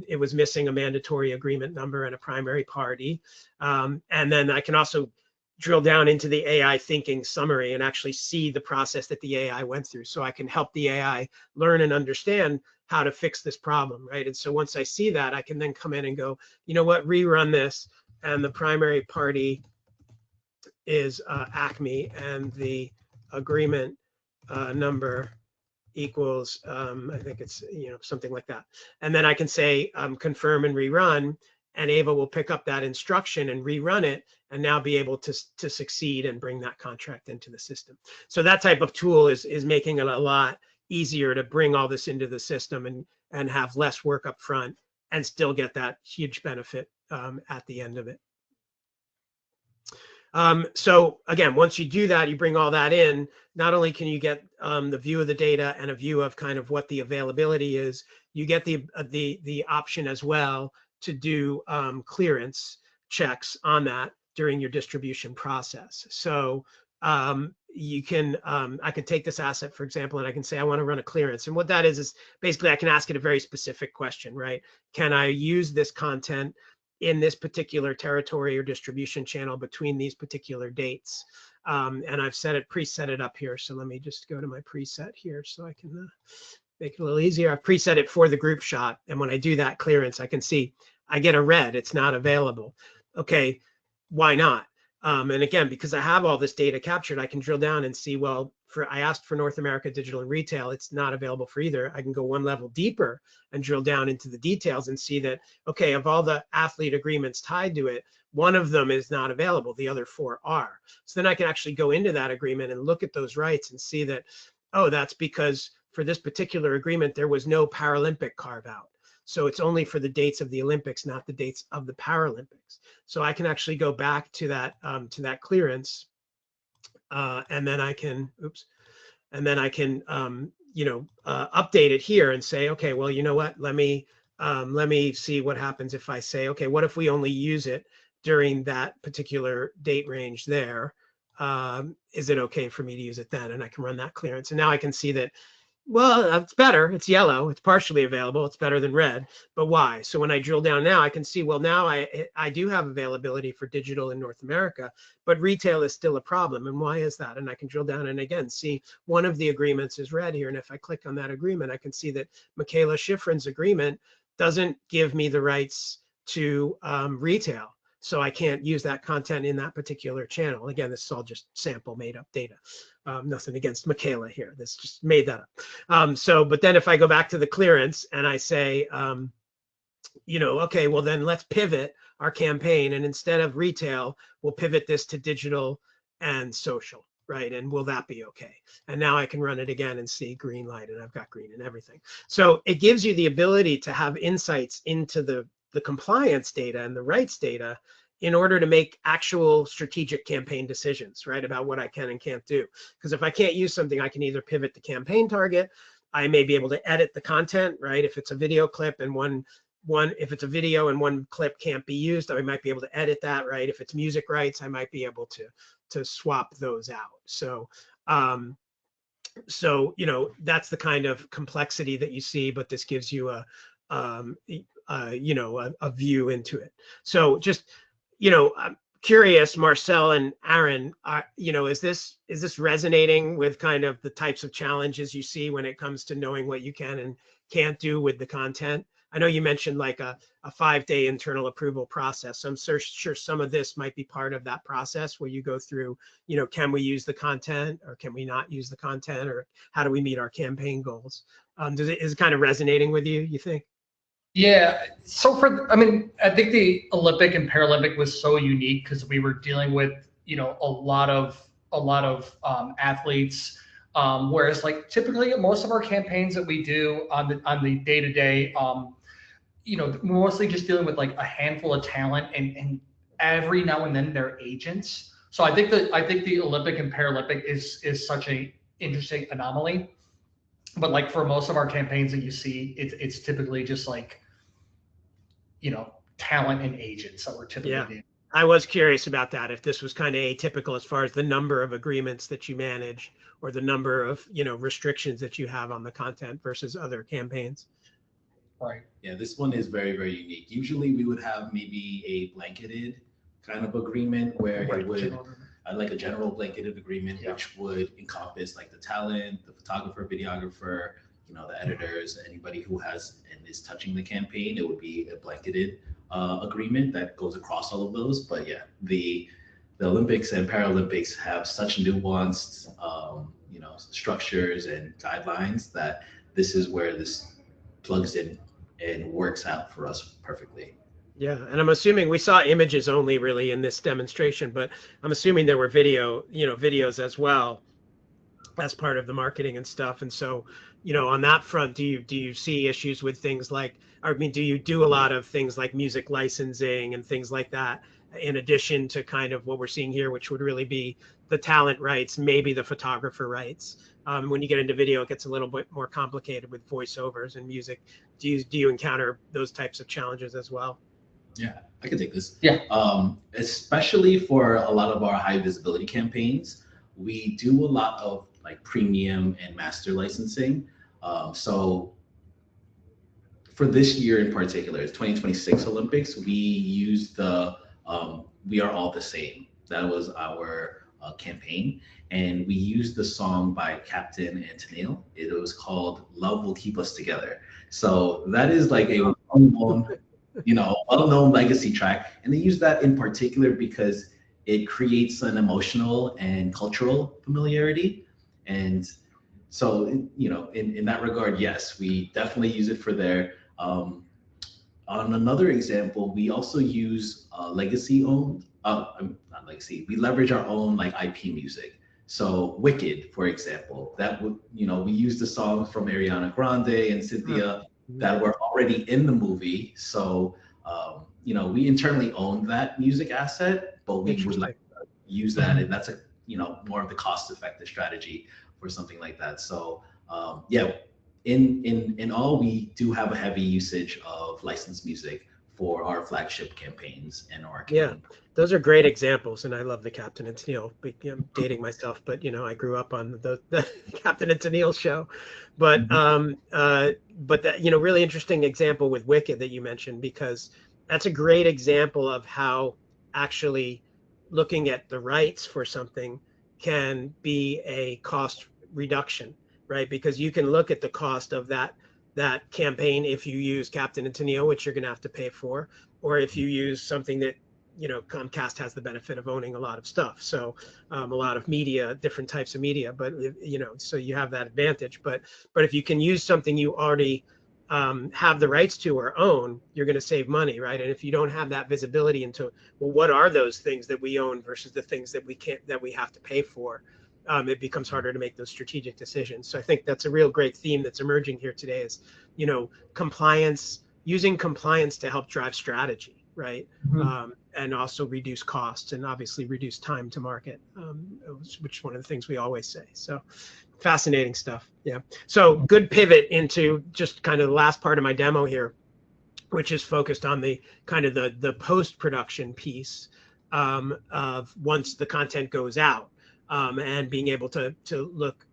It was missing a mandatory agreement number and a primary party. And then I can also drill down into the AI thinking summary and actually see the process that the AI went through. So I can help the AI learn and understand how to fix this problem, right? And so once I see that, I can then come in and go, you know what, rerun this. And the primary party is Acme, and the agreement number equals, I think it's, something like that. And then I can say confirm and rerun, and Ava will pick up that instruction and rerun it and now be able to succeed and bring that contract into the system. So that type of tool is making it a lot easier to bring all this into the system and have less work up front and still get that huge benefit at the end of it. So again, once you do that, you bring all that in, not only can you get the view of the data and a view of kind of what the availability is, you get the option as well to do clearance checks on that during your distribution process. So you can, I can take this asset, for example, and I can say, I want to run a clearance. And what that is basically I can ask it a very specific question, right? Can I use this content in this particular territory or distribution channel between these particular dates? And I've preset it up here. So let me just go to my preset here so I can make it a little easier. I've preset it for the group shot. And when I do that clearance, I can see I get a red, it's not available. Okay, why not? And again, because I have all this data captured, I can drill down and see, well, I asked for North America digital and retail, it's not available for either. I can go one level deeper and drill down into the details and see that, okay, of all the athlete agreements tied to it, one of them is not available, the other 4 are. So then I can actually go into that agreement and look at those rights and see that, oh, that's because for this particular agreement, there was no Paralympic carve out. So it's only for the dates of the Olympics, not the dates of the Paralympics. So I can actually go back to that clearance, and then I can, update it here and say, okay, well, you know what? Let me see what happens if I say, okay, what if we only use it during that particular date range there? Is it okay for me to use it then? And I can run that clearance. And now I can see that, well, it's better. It's yellow. It's partially available. It's better than red. But why? So when I drill down now, I can see, well, now I do have availability for digital in North America, but retail is still a problem. And why is that? And I can drill down and again, see one of the agreements is red here. And if I click on that agreement, I can see that Michaela Schifrin's agreement doesn't give me the rights to retail. So I can't use that content in that particular channel. Again, this is all just sample made up data. Nothing against Michaela here. This just made that up. But then if I go back to the clearance and I say, okay, well then let's pivot our campaign. And instead of retail, we'll pivot this to digital and social, right? And will that be okay? And now I can run it again and see green light, and I've got green and everything. So it gives you the ability to have insights into the compliance data and the rights data in order to make actual strategic campaign decisions, right, about what I can and can't do. Because if I can't use something, I can either pivot the campaign target, I may be able to edit the content, right? If it's a video clip and if it's a video and one clip can't be used, I might be able to edit that, right? If it's music rights, I might be able to swap those out. So that's the kind of complexity that you see, but this gives you a view into it. So just, I'm curious, Marcel and Aaron, is this resonating with kind of the types of challenges you see when it comes to knowing what you can and can't do with the content? I know you mentioned like a 5-day internal approval process. So I'm sure some of this might be part of that process where you go through, can we use the content or can we not use the content, or how do we meet our campaign goals? Is it kind of resonating with you think? Yeah, so I think the Olympic and Paralympic was so unique because we were dealing with, a lot of athletes, whereas like typically most of our campaigns that we do on the day-to-day, mostly just dealing with like a handful of talent, and every now and then they're agents. So I think the Olympic and Paralympic is such a interesting anomaly. But like for most of our campaigns that you see, it's typically just like, talent and agents that we're typically doing. I was curious about that, if this was kind of atypical as far as the number of agreements that you manage or the number of, restrictions that you have on the content versus other campaigns. Right. Yeah, this one is very, very unique. Usually we would have maybe a blanketed kind of agreement where it would, like a general blanketed agreement, which would encompass like the talent, the photographer, videographer, the editors, anybody who has and is touching the campaign. It would be a blanketed agreement that goes across all of those. But yeah, the Olympics and Paralympics have such nuanced, structures and guidelines that this is where this plugs in and works out for us perfectly. Yeah, and I'm assuming we saw images only really in this demonstration, but I'm assuming there were videos as well as part of the marketing and stuff. And so, on that front, do you see issues with things like, do you do a lot of things like music licensing and things like that in addition to kind of what we're seeing here, which would really be the talent rights, maybe the photographer rights. When you get into video, it gets a little bit more complicated with voiceovers and music. Do you encounter those types of challenges as well? Yeah, I can take this. Yeah. Especially for a lot of our high visibility campaigns, we do a lot of like premium and master licensing. So for this year in particular, it's 2026 Olympics, we used the We Are All the Same. That was our campaign. And we used the song by Captain and Tennille. It was called Love Will Keep Us Together. So that is like a well-known, well-known legacy track. And they use that in particular because it creates an emotional and cultural familiarity. And so, in that regard, yes, we definitely use it for there. On another example, we also use legacy-owned, not legacy, we leverage our own like IP music. So Wicked, for example, that would, we use the songs from Ariana Grande and Cynthia that were already in the movie. So, we internally own that music asset, but we would like to use that. And that's more of the cost-effective strategy for something like that. So, in all, we do have a heavy usage of licensed music for our flagship campaigns and our campaign. Yeah, those are great examples, and I love the Captain and Tennille. I'm dating myself, but I grew up on the Captain and Tennille show. But that really interesting example with Wicked that you mentioned, because that's a great example of how actually looking at the rights for something can be a cost reduction, right? Because you can look at the cost of that campaign if you use Captain and Tennille, which you're going to have to pay for, or if you use something that Comcast has the benefit of owning a lot of stuff, so a lot of media, different types of media, but so you have that advantage. But if you can use something you already have the rights to or own, you're going to save money, right? And if you don't have that visibility into, well, what are those things that we own versus the things that we have to pay for, it becomes harder to make those strategic decisions. So I think that's a real great theme that's emerging here today is, compliance, using compliance to help drive strategy, right? And also reduce costs and obviously reduce time to market, which is one of the things we always say. So fascinating stuff. Yeah. So good pivot into just kind of the last part of my demo here, which is focused on the kind of the post-production piece of once the content goes out. And being able to look,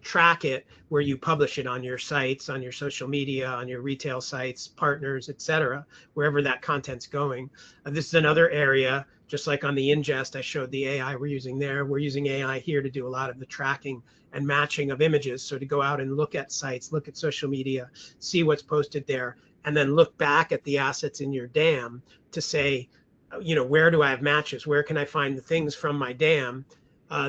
track it where you publish it on your sites, on your social media, on your retail sites, partners, etc., wherever that content's going. This is another area, just like on the ingest, I showed the AI we're using there. We're using AI here to do a lot of the tracking and matching of images. So to go out and look at sites, look at social media, see what's posted there, and then look back at the assets in your DAM to say, where do I have matches? Where can I find the things from my DAM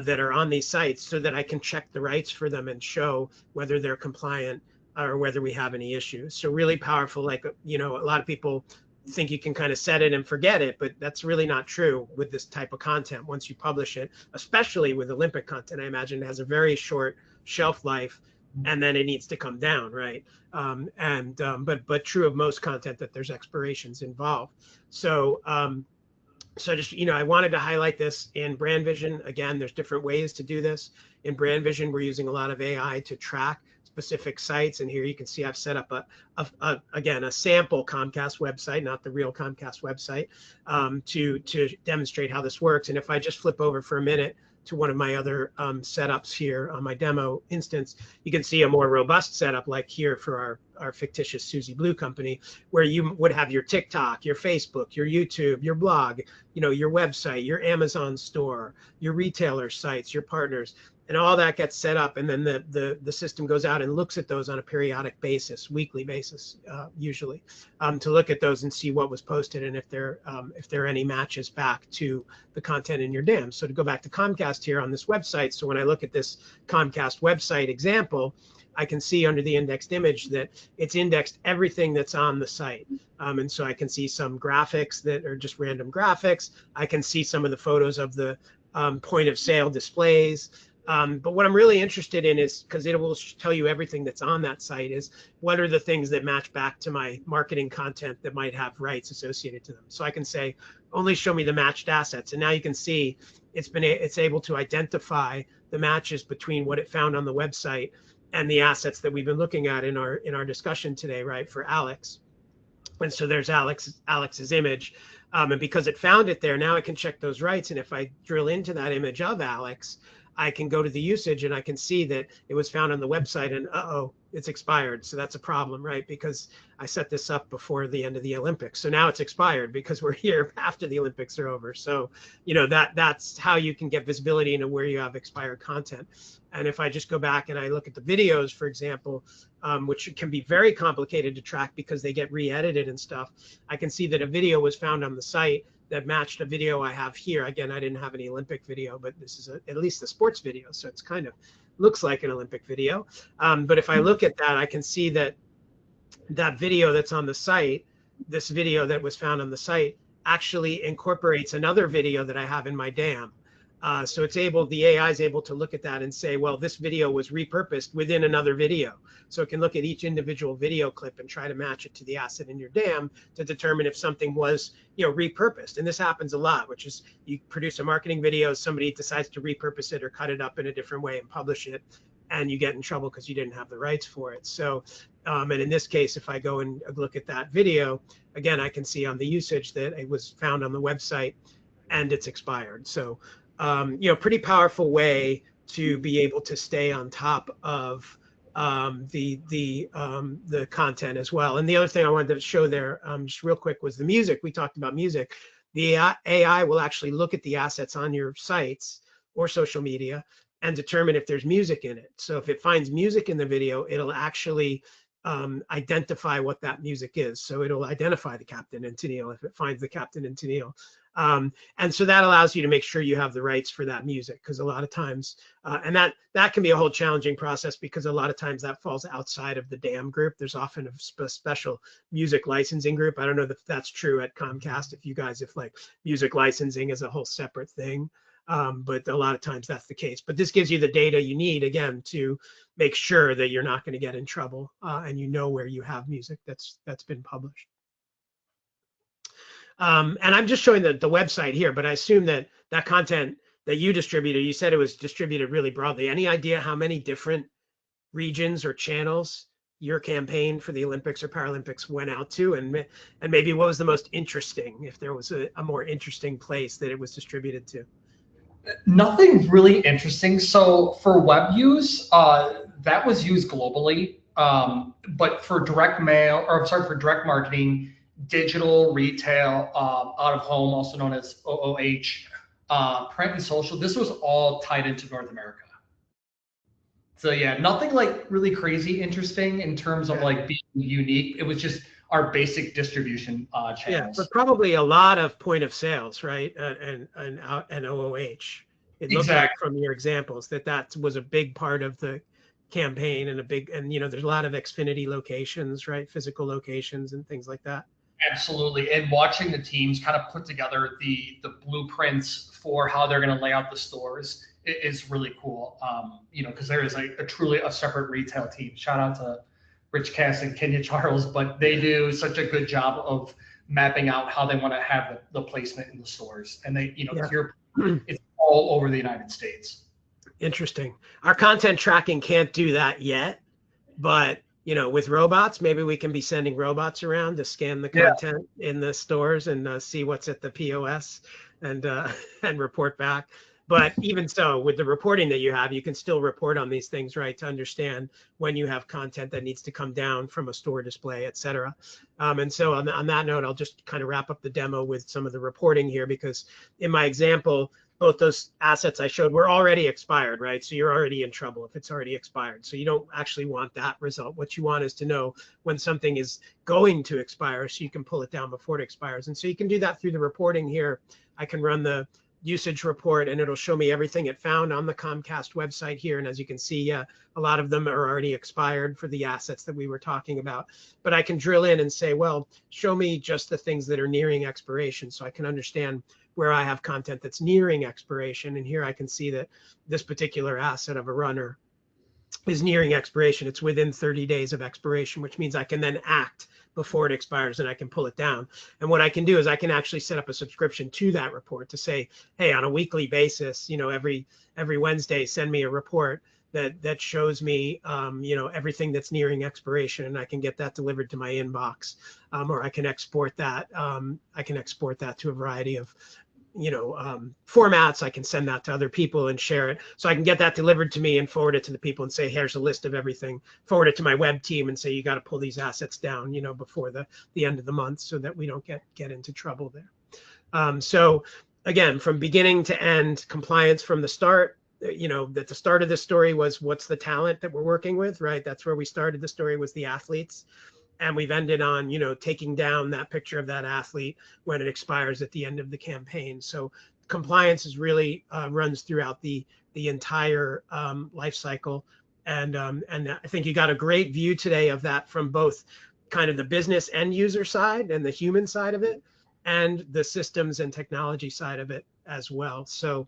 that are on these sites so that I can check the rights for them and show whether they're compliant or whether we have any issues. So really powerful. Like, a lot of people think you can kind of set it and forget it, but that's really not true with this type of content. Once you publish it, especially with Olympic content, I imagine it has a very short shelf life and then it needs to come down, right? But true of most content that there's expirations involved. So just, I wanted to highlight this in Brand Vision. Again, there's different ways to do this. In Brand Vision, we're using a lot of AI to track specific sites. And here you can see I've set up a sample Comcast website, not the real Comcast website, to demonstrate how this works. And if I just flip over for a minute to one of my other setups here on my demo instance, you can see a more robust setup like here for our fictitious Susie Blue company, where you would have your TikTok, your Facebook, your YouTube, your blog, your website, your Amazon store, your retailer sites, your partners, and all that gets set up. And then the system goes out and looks at those on a periodic basis, weekly basis, usually, to look at those and see what was posted and if there are any matches back to the content in your DAM. So to go back to Comcast here on this website, so when I look at this Comcast website example, I can see under the indexed image that it's indexed everything that's on the site. And so I can see some graphics that are just random graphics. I can see some of the photos of the point of sale displays. But what I'm really interested in is, because it will tell you everything that's on that site, is what are the things that match back to my marketing content that might have rights associated to them. So I can say, only show me the matched assets. And now you can see it's able to identify the matches between what it found on the website and the assets that we've been looking at in our discussion today, right, for Alex. And so there's Alex's image. And because it found it there, now I can check those rights. And if I drill into that image of Alex, I can go to the usage and I can see that it was found on the website and it's expired. So that's a problem, right? Because I set this up before the end of the Olympics. So now it's expired because we're here after the Olympics are over. So, that's how you can get visibility into where you have expired content. And if I just go back and I look at the videos, for example, which can be very complicated to track because they get re-edited and stuff, I can see that a video was found on the site that matched a video I have here. Again, I didn't have any Olympic video, but this is at least a sports video. So it's kind of looks like an Olympic video. But if I look at that, I can see that that video that's on the site, this video that was found on the site, actually incorporates another video that I have in my DAM. So the AI is able to look at that and say, well, this video was repurposed within another video. So it can look at each individual video clip and try to match it to the asset in your DAM to determine if something was, repurposed. And this happens a lot, which is you produce a marketing video, somebody decides to repurpose it or cut it up in a different way and publish it, and you get in trouble because you didn't have the rights for it. So, and in this case, if I go and look at that video, again, I can see on the usage that it was found on the website and it's expired. So, pretty powerful way to be able to stay on top of the content as well. And the other thing I wanted to show there, just real quick, was the music. We talked about music. The AI will actually look at the assets on your sites or social media and determine if there's music in it. So if it finds music in the video, it'll actually identify what that music is. So it'll identify the Captain and Tennille if it finds the Captain and Tennille. And so that allows you to make sure you have the rights for that music, because a lot of times, and that can be a whole challenging process, because a lot of times that falls outside of the DAM group. There's often a special music licensing group. I don't know if that's true at Comcast, if like music licensing is a whole separate thing. But a lot of times that's the case. But this gives you the data you need, again, to make sure that you're not going to get in trouble and you know where you have music that's been published. And I'm just showing the website here, but I assume that content that you distributed, you said it was distributed really broadly. Any idea how many different regions or channels your campaign for the Olympics or Paralympics went out to, and maybe what was the most interesting, if there was a more interesting place that it was distributed to? Nothing really interesting. So for web use, that was used globally. But for direct mail, for direct marketing, digital, retail, out of home, also known as OOH, print and social, this was all tied into North America. So yeah, nothing like really crazy interesting in terms of like being unique. It was just our basic distribution channels. Yeah, but probably a lot of point of sales, right? And OOH. It looks like from your examples that was a big part of the campaign, and there's a lot of Xfinity locations, right? Physical locations and things like that. Absolutely. And watching the teams kind of put together the blueprints for how they're going to lay out the stores is really cool. Because there is a truly separate retail team. Shout out to Rich Cass and Kenya Charles, but they do such a good job of mapping out how they want to have the placement in the stores. And they, it's all over the United States. Interesting. Our content tracking can't do that yet, but with robots, maybe we can be sending robots around to scan the content in the stores and see what's at the POS and report back. But even so, with the reporting that you have, you can still report on these things, right, to understand when you have content that needs to come down from a store display, et cetera. And so on that note, I'll just kind of wrap up the demo with some of the reporting here, because in my example, both those assets I showed were already expired, right? So you're already in trouble if it's already expired. So you don't actually want that result. What you want is to know when something is going to expire so you can pull it down before it expires. And so you can do that through the reporting here. I can run the usage report and it'll show me everything it found on the Comcast website here. And as you can see, a lot of them are already expired for the assets that we were talking about. But I can drill in and say, well, show me just the things that are nearing expiration so I can understand where I have content that's nearing expiration. And here I can see that this particular asset of a runner is nearing expiration. It's within 30 days of expiration, which means I can then act before it expires and I can pull it down. And what I can do is I can actually set up a subscription to that report to say, hey, on a weekly basis, every Wednesday, send me a report that shows me, everything that's nearing expiration, and I can get that delivered to my inbox, or I can export that. To a variety of formats. I can send that to other people and share it. So I can get that delivered to me and forward it to the people and say, here's a list of everything, forward it to my web team and say, you got to pull these assets down, before the end of the month so that we don't get into trouble there. So again, from beginning to end, compliance from the start, that the start of this story was what's the talent that we're working with, right? That's where we started. The story was the athletes. And we've ended on, taking down that picture of that athlete when it expires at the end of the campaign. So compliance is really runs throughout the entire life cycle. And I think you got a great view today of that from both kind of the business end user side and the human side of it, and the systems and technology side of it as well. So,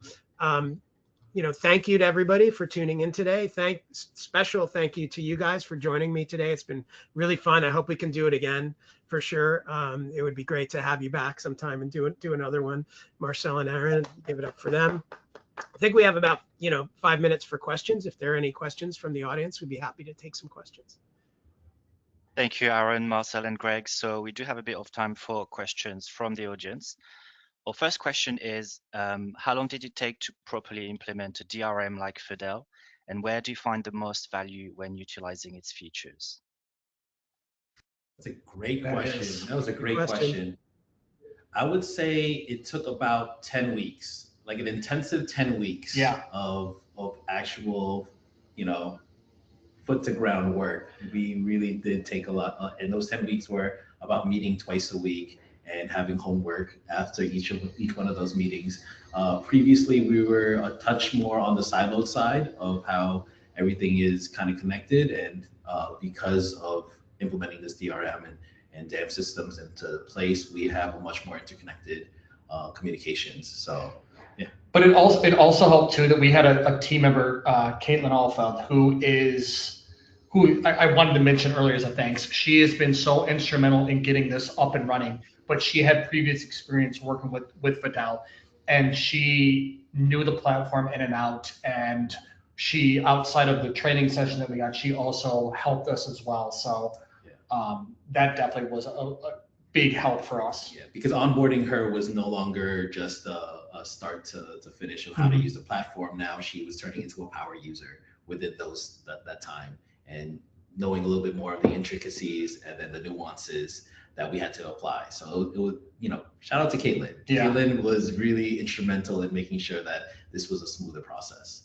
thank you to everybody for tuning in today. Special thank you to you guys for joining me today. It's been really fun. I hope we can do it again for sure. It would be great to have you back sometime and do another one. Marcel and Aaron, give it up for them. I think we have about 5 minutes for questions. If there are any questions from the audience, we'd be happy to take some questions. Thank you, Aaron, Marcel, and Greg. So we do have a bit of time for questions from the audience. Our first question is, how long did it take to properly implement a DRM like FADEL, and where do you find the most value when utilizing its features? That's a great question. That was a great question. I would say it took about 10 weeks, like an intensive 10 weeks of actual, foot to ground work. We really did take a lot. And those 10 weeks were about meeting twice a week and having homework after each one of those meetings. Previously, we were a touch more on the siloed side of how everything is kind of connected, and because of implementing this DRM and DAM systems into place, we have a much more interconnected communications. So, yeah. But it also helped too that we had a team member, Caitlin Alfeld, who I wanted to mention earlier as a thanks. She has been so instrumental in getting this up and running, but she had previous experience working with FADEL, and she knew the platform in and out. And she, outside of the training session that we got, she also helped us as well. So that definitely was a big help for us. Yeah, because onboarding her was no longer just a start to finish of how to use the platform. Now she was turning into a power user within that time, and knowing a little bit more of the intricacies and then the nuances that we had to apply. So it was, shout out to Caitlin. Yeah. Caitlin was really instrumental in making sure that this was a smoother process.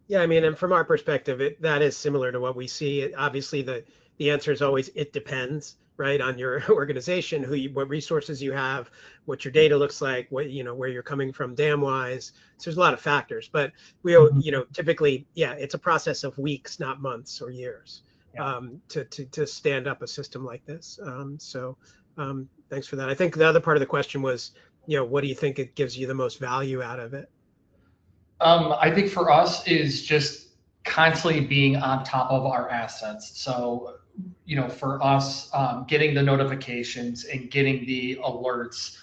Yeah, I mean, and from our perspective, that is similar to what we see. Obviously, the answer is always, it depends, right, on your organization, what resources you have, what your data looks like, what where you're coming from DAM wise. So there's a lot of factors, but we typically, it's a process of weeks, not months or years, to stand up a system like this. Thanks for that. I think the other part of the question was, what do you think it gives you the most value out of it? I think for us is just constantly being on top of our assets. So, for us, getting the notifications and getting the alerts,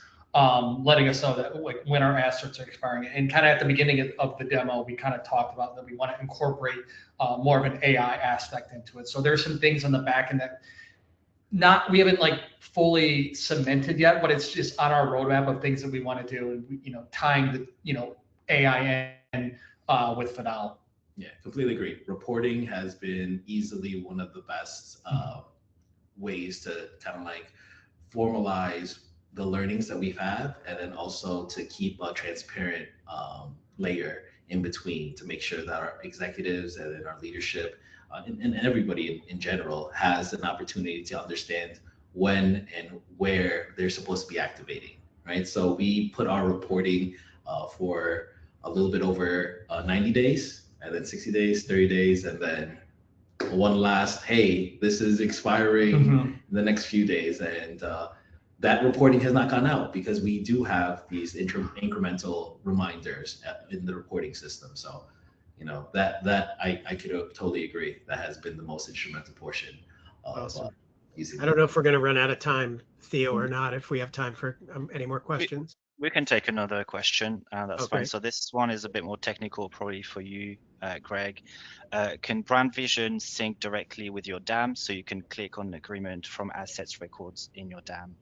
letting us know that when our assets are expiring. And kind of at the beginning of the demo, we kind of talked about that we want to incorporate more of an AI aspect into it. So there's some things on the back end that we haven't fully cemented yet, but it's just on our roadmap of things that we want to do, and tying the AI in with FADEL. Yeah, completely agree. Reporting has been easily one of the best ways to kind of formalize the learnings that we've had, and then also to keep a transparent layer in between to make sure that our executives and then our leadership and everybody in general has an opportunity to understand when and where they're supposed to be activating, right? So we put our reporting for a little bit over 90 days, and then 60 days, 30 days, and then one last, hey, this is expiring in the next few days. And that reporting has not gone out because we do have these incremental reminders in the reporting system. So, you know, that I could totally agree. That has been the most instrumental portion of Awesome. using. I don't know if we're going to run out of time, Theo, or not, if we have time for any more questions. We can take another question, that's fine. Okay. So this one is a bit more technical, probably for you, Greg. Can Brand Vision sync directly with your DAM so you can click on an agreement from assets records in your DAM?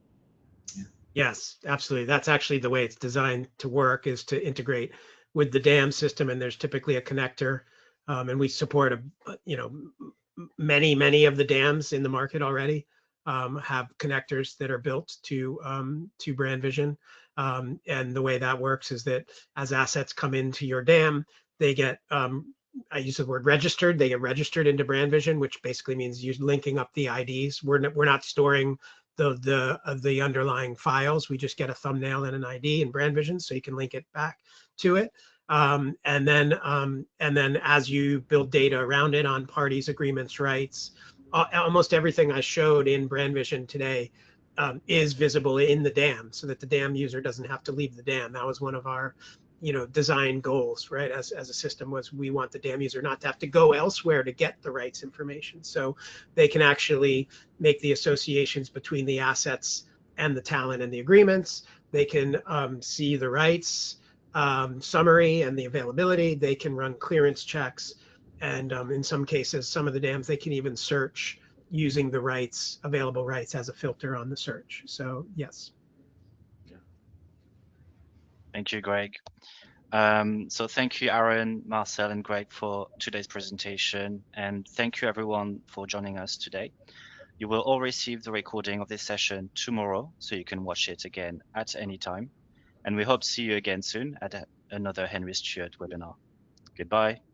Yes, absolutely. That's actually the way it's designed to work, is to integrate with the DAM system, and there's typically a connector, and we support many of the DAMs in the market already have connectors that are built to Brand Vision. And the way that works is that as assets come into your DAM, they get, I use the word registered, they get registered into Brand Vision, which basically means you're linking up the IDs. We're not storing the underlying files. We just get a thumbnail and an ID in Brand Vision, so you can link it back to it. And then as you build data around it on parties, agreements, rights, almost everything I showed in Brand Vision today is visible in the DAM, so that the DAM user doesn't have to leave the DAM. That was one of our design goals, right? As a system, was we want the DAM user not to have to go elsewhere to get the rights information. So they can actually make the associations between the assets and the talent and the agreements. They can see the rights summary and the availability. They can run clearance checks. And in some cases, some of the DAMs, they can even search using the rights, available rights, as a filter on the search. So yes. Thank you, Greg. So thank you, Aaron, Marcel, and Greg for today's presentation. And thank you, everyone, for joining us today. You will all receive the recording of this session tomorrow, so you can watch it again at any time. And we hope to see you again soon at another Henry Stewart webinar. Goodbye.